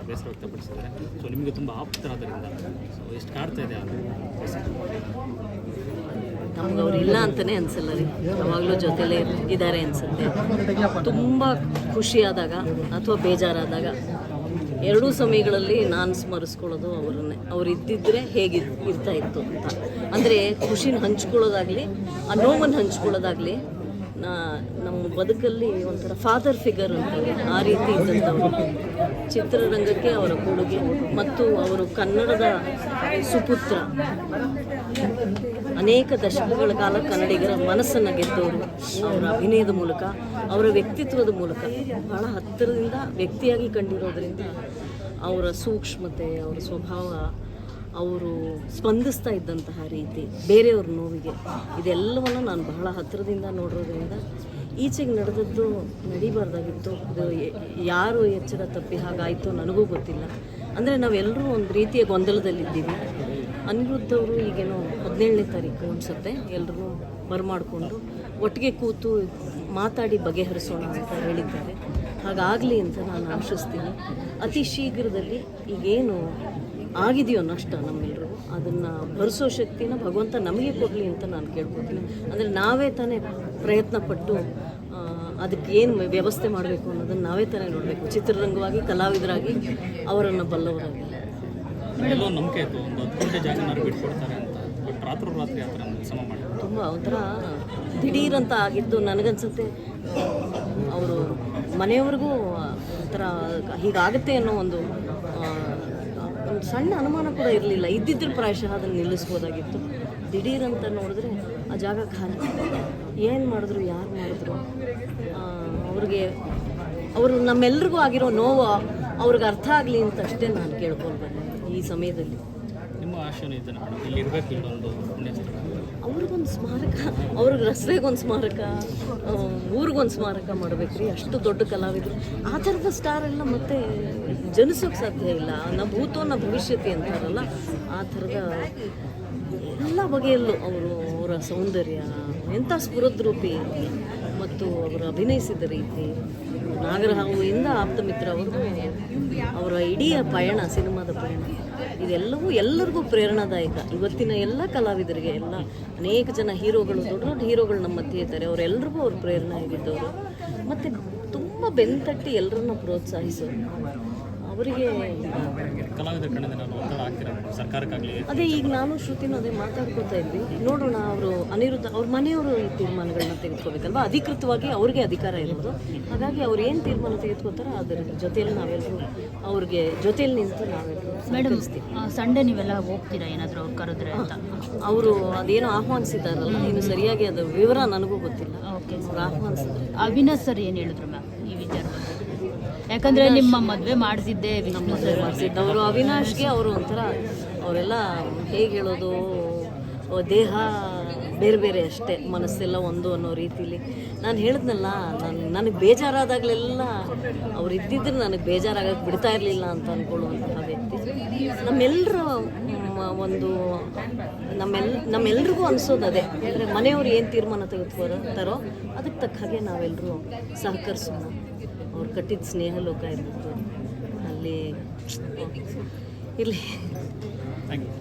ಬೇಸರ ವ್ಯಕ್ತಪಡಿಸಿದ್ದಾರೆ. ಸೊ ನಿಮಗೆ ತುಂಬ ಆಪ್ತರಾದ್ದರಿಂದ ಸೊ ಎಷ್ಟು ಕಾಡ್ತಾ ಇದೆ ಅದು ನಮ್ಗೆ ಅವ್ರು ಇಲ್ಲ ಅಂತಲೇ ಅನಿಸಲ್ಲ ರೀ, ಯಾವಾಗಲೂ ಜೊತೆಲೇ ಇದ್ದಾರೆ ಅನಿಸುತ್ತೆ. ತುಂಬ ಖುಷಿಯಾದಾಗ ಅಥವಾ ಬೇಜಾರಾದಾಗ ಎರಡೂ ಸಮಯಗಳಲ್ಲಿ ನಾನು ಸ್ಮರಿಸ್ಕೊಳ್ಳೋದು ಅವರನ್ನೇ. ಅವ್ರು ಇದ್ದಿದ್ದರೆ ಹೇಗೆ ಇರ್ತಾ ಇತ್ತು ಅಂತ. ಅಂದರೆ ಖುಷಿನ ಹಂಚ್ಕೊಳ್ಳೋದಾಗಲಿ ಆ ನೋವನ್ನು ಹಂಚ್ಕೊಳ್ಳೋದಾಗಲಿ ನಮ್ಮ ಬದುಕಲ್ಲಿ ಒಂಥರ ಫಾದರ್ ಫಿಗರ್ ಅಂತಾರೆ, ಆ ರೀತಿ ಇದ್ದಂಥವ್ರು. ಚಿತ್ರರಂಗಕ್ಕೆ ಅವರ ಕೊಡುಗೆ ಮತ್ತು ಅವರು ಕನ್ನಡದ ಸುಪುತ್ರ. ಅನೇಕ ದಶಕಗಳ ಕಾಲ ಕನ್ನಡಿಗರ ಮನಸ್ಸನ್ನು ಗೆದ್ದವರು ಅವರ ಅಭಿನಯದ ಮೂಲಕ, ಅವರ ವ್ಯಕ್ತಿತ್ವದ ಮೂಲಕ. ಬಹಳ ಹತ್ತಿರದಿಂದ ವ್ಯಕ್ತಿಯಾಗಿ ಕಂಡಿರೋದರಿಂದ ಅವರ ಸೂಕ್ಷ್ಮತೆ, ಅವರ ಸ್ವಭಾವ, ಅವರು ಸ್ಪಂದಿಸ್ತಾ ಇದ್ದಂತಹ ರೀತಿ, ಬೇರೆಯವ್ರ ನೋವಿಗೆ, ಇದೆಲ್ಲವನ್ನು ನಾನು ಬಹಳ ಹತ್ತಿರದಿಂದ ನೋಡಿರೋದ್ರಿಂದ ಈಚೆಗೆ ನಡೆದದ್ದು ನಡಿಬಾರ್ದಾಗಿತ್ತು. ಇದು ಯಾರು ಎಚ್ಚರ ತಪ್ಪಿ ಹಾಗಾಯಿತು ನನಗೂ ಗೊತ್ತಿಲ್ಲ. ಅಂದರೆ ನಾವೆಲ್ಲರೂ ಒಂದು ರೀತಿಯ ಗೊಂದಲದಲ್ಲಿದ್ದೀವಿ. ಅನಿರುದ್ಧ್ ಅವರು ಈಗೇನೋ 17ನೇ ತಾರೀಕು ಅನಿಸುತ್ತೆ ಎಲ್ಲರೂ ಬರಮಾಡಿಕೊಂಡು ಒಟ್ಟಿಗೆ ಕೂತು ಮಾತಾಡಿ ಬಗೆಹರಿಸೋಣ ಅಂತ ಹೇಳಿದ್ದಾರೆ. ಹಾಗಾಗಲಿ ಅಂತ ನಾನು ಆಶಿಸ್ತೀನಿ. ಅತಿ ಶೀಘ್ರದಲ್ಲಿ ಈಗೇನು ಆಗಿದೆಯೋ ನಷ್ಟ ನಮ್ಮೆಲ್ಲರೂ, ಅದನ್ನು ಭರಿಸೋ ಶಕ್ತಿನ ಭಗವಂತ ನಮಗೆ ಕೊಡಲಿ ಅಂತ ನಾನು ಕೇಳ್ಕೊತೀನಿ. ಅಂದರೆ ನಾವೇ ತಾನೇ ಪ್ರಯತ್ನಪಟ್ಟು ಅದಕ್ಕೆ ಏನು ವ್ಯವಸ್ಥೆ ಮಾಡಬೇಕು ಅನ್ನೋದನ್ನು ನಾವೇ ತಾನೇ ನೋಡಬೇಕು. ಚಿತ್ರರಂಗವಾಗಿ, ಕಲಾವಿದರಾಗಿ, ಅವರನ್ನು ಬಲ್ಲವರಾಗಿ. ಎಲ್ಲೋ ನಂಬಿಕೆ ಇತ್ತು ಒಂದು 10 ಗಂಟೆ ಜಾಗನಾರು ಬಿಟ್ಕೊಡ್ತಾರೆ ಅಂತ, ಬಟ್ ರಾತ್ರಿ ಆ ಥರ ಸಮ ಮಾಡಿ ತುಂಬ ಒಂಥರ ದಿಢೀರಂತ ಆಗಿದ್ದು. ನನಗನ್ಸುತ್ತೆ ಅವರು ಮನೆಯವ್ರಿಗೂ ಒಂಥರ ಹೀಗಾಗುತ್ತೆ ಅನ್ನೋ ಒಂದು ಸಣ್ಣ ಅನುಮಾನ ಕೂಡ ಇರಲಿಲ್ಲ. ಇದ್ದಿದ್ದರೆ ಪ್ರಾಯಶಃ ಅದನ್ನು ನಿಲ್ಲಿಸ್ಬೋದಾಗಿತ್ತು. ದಿಢೀರಂತ ನೋಡಿದ್ರೆ ಆ ಜಾಗ ಖಾಲಿ. ಏನು ಮಾಡಿದ್ರು, ಯಾರು ಮಾಡಿದ್ರು, ಅವರು ನಮ್ಮೆಲ್ರಿಗೂ ಆಗಿರೋ ನೋವು ಅವ್ರಿಗೆ ಅರ್ಥ ಆಗಲಿ ಅಂತ ಅಷ್ಟೇ ನಾನು ಕೇಳ್ಕೊಳ್ಬೇಕು ಈ ಸಮಯದಲ್ಲಿ. ನಿಮ್ಮ ಆಶಯನೂ ಇದನ್ನು ಇಲ್ಲಿ ಇರಬೇಕು, ಇಲ್ಲೊಂದು ಪುಣ್ಯಸ್ಥಳ, ಅವ್ರಿಗೊಂದು ಸ್ಮಾರಕ, ಅವ್ರಿಗೆ ರಸ್ತೆಗೊಂದು ಸ್ಮಾರಕ, ಊರಿಗೊಂದು ಸ್ಮಾರಕ ಮಾಡಬೇಕ್ರಿ. ಅಷ್ಟು ದೊಡ್ಡ ಕಲಾವಿದರು. ಆ ಥರದ ಸ್ಟಾರ್ ಎಲ್ಲ ಮತ್ತೆ ಜನಿಸೋಕ್ಕೆ ಸಾಧ್ಯ ಇಲ್ಲ. ನ ಭೂತೋ ನ ಭವಿಷ್ಯತಿ ಅಂತಾರಲ್ಲ, ಆ ಥರದ ಎಲ್ಲ ಬಗೆಯಲ್ಲೂ ಅವರ ಸೌಂದರ್ಯ, ಎಂಥ ಸ್ಫುರದ್ರೂಪಿ ಮತ್ತು ಅವರು ಅಭಿನಯಿಸಿದ ರೀತಿ, ನಾಗರಹಾವುಯಿಂದ ಆಪ್ತಮಿತ್ರ ಅವ್ರದ್ದು ಅವರ ಇಡೀ ಪಯಣ, ಸಿನಿಮಾದ ಪಯಣ, ಇದೆಲ್ಲವೂ ಎಲ್ಲರಿಗೂ ಪ್ರೇರಣಾದಾಯಕ. ಇವತ್ತಿನ ಎಲ್ಲ ಕಲಾವಿದರಿಗೆ, ಎಲ್ಲ ಅನೇಕ ಜನ ಹೀರೋಗಳು, ದೊಡ್ಡ ದೊಡ್ಡ ಹೀರೋಗಳು ನಮ್ಮ ಮಧ್ಯೆ ಇದ್ದಾರೆ. ಅವರೆಲ್ಲರಿಗೂ ಅವ್ರು ಪ್ರೇರಣೆ ಆಗಿದ್ದವರು. ಮತ್ತು ತುಂಬ ಬೆನ್ತಟ್ಟಿ ಎಲ್ಲರನ್ನ ಪ್ರೋತ್ಸಾಹಿಸೋರು. ಅವರಿಗೆ ಕಲಾವಿದರ ಕಡೆಯಿಂದ ನಾನು ಒತ್ತಡ ಆಗ್ತೀರ ಸರ್ಕಾರಕ್ಕಾಗಲಿ. ಅದೇ ಈಗ ನಾನು ಶ್ರುತಿನೂ ಅದೇ ಮಾತಾಡ್ಕೋತಾ ಇದ್ವಿ. ನೋಡೋಣ, ಅವರು ಅನಿರುದ್ಧ ಅವ್ರ ಮನೆಯವರು ಈ ತೀರ್ಮಾನಗಳನ್ನ ತೆಗೆದುಕೋಬೇಕಲ್ವ, ಅಧಿಕೃತವಾಗಿ ಅವ್ರಿಗೆ ಅಧಿಕಾರ ಇರೋದು. ಹಾಗಾಗಿ ಅವ್ರು ಏನು ತೀರ್ಮಾನ ತೆಗೆದುಕೋತಾರೋ ಅದರ ಜೊತೆಯಲ್ಲಿ ನಾವೆಲ್ಲರೂ ಅವ್ರಿಗೆ ಜೊತೆಯಲ್ಲಿ ನಿಂತು ನಾವೆಲ್ಲರೂ ಮೇಡಮ್. ಸಂಡೇ ನೀವೆಲ್ಲ ಹೋಗ್ತೀರಾ ಏನಾದರೂ ಅವ್ರು ಕರೆದ್ರೆ ಅಂತ? ಅವರು ಅದೇನೋ ಆಹ್ವಾನಿಸಿದಾರಲ್ಲ, ಇನ್ನು ಸರಿಯಾಗಿ ಅದು ವಿವರ ನನಗೂ ಗೊತ್ತಿಲ್ಲ. ಓಕೆ, ಅವ್ರು ಆಹ್ವಾನಿಸಿದ್ರು. ಅವಿನಾಶ್ ಸರ್ ಏನು ಹೇಳಿದ್ರು ಮ್ಯಾಮ್ ಈ ವಿಚಾರ? ಯಾಕಂದರೆ ನಿಮ್ಮ ಮದುವೆ ಮಾಡಿಸಿದ್ದೆ ನಮ್ಮ ಮದುವೆ ಮಾಡಿಸಿದ್ದವರು ಅವಿನಾಶ್ಗೆ. ಅವರು ಒಂಥರ ಅವರೆಲ್ಲ ಹೇಗೆ ಹೇಳೋದು, ದೇಹ ಬೇರೆ ಬೇರೆ ಅಷ್ಟೇ, ಮನಸ್ಸೆಲ್ಲ ಒಂದು ಅನ್ನೋ ರೀತಿಲಿ. ನಾನು ಹೇಳಿದ್ನಲ್ಲ, ನನಗೆ ಬೇಜಾರಾದಾಗಲೆಲ್ಲ ಅವ್ರು ಇದ್ದಿದ್ರೆ ನನಗೆ ಬೇಜಾರಾಗಕ್ಕೆ ಬಿಡ್ತಾ ಇರಲಿಲ್ಲ ಅಂತ ಅಂದ್ಕೊಳ್ಳುವಂತಹ ವ್ಯಕ್ತಿ. ನಮ್ಮೆಲ್ಲರ ಒಂದು ನಮ್ಮೆಲ್ರಿಗೂ ಅನಿಸೋದು ಅದೇ. ಅಂದರೆ ಮನೆಯವರು ಏನು ತೀರ್ಮಾನ ತೆಗೆದುಕೊಳ್ತಾರೋ ಅದಕ್ಕೆ ತಕ್ಕ ಹಾಗೆ ನಾವೆಲ್ಲರೂ ಸಹಕರಿಸೋಣ. ಅವ್ರು ಕಟ್ಟಿದ ಸ್ನೇಹಲೋಕ ಇರ್ಬೋದು ಅಲ್ಲಿ ಇರಲಿ. Thank you.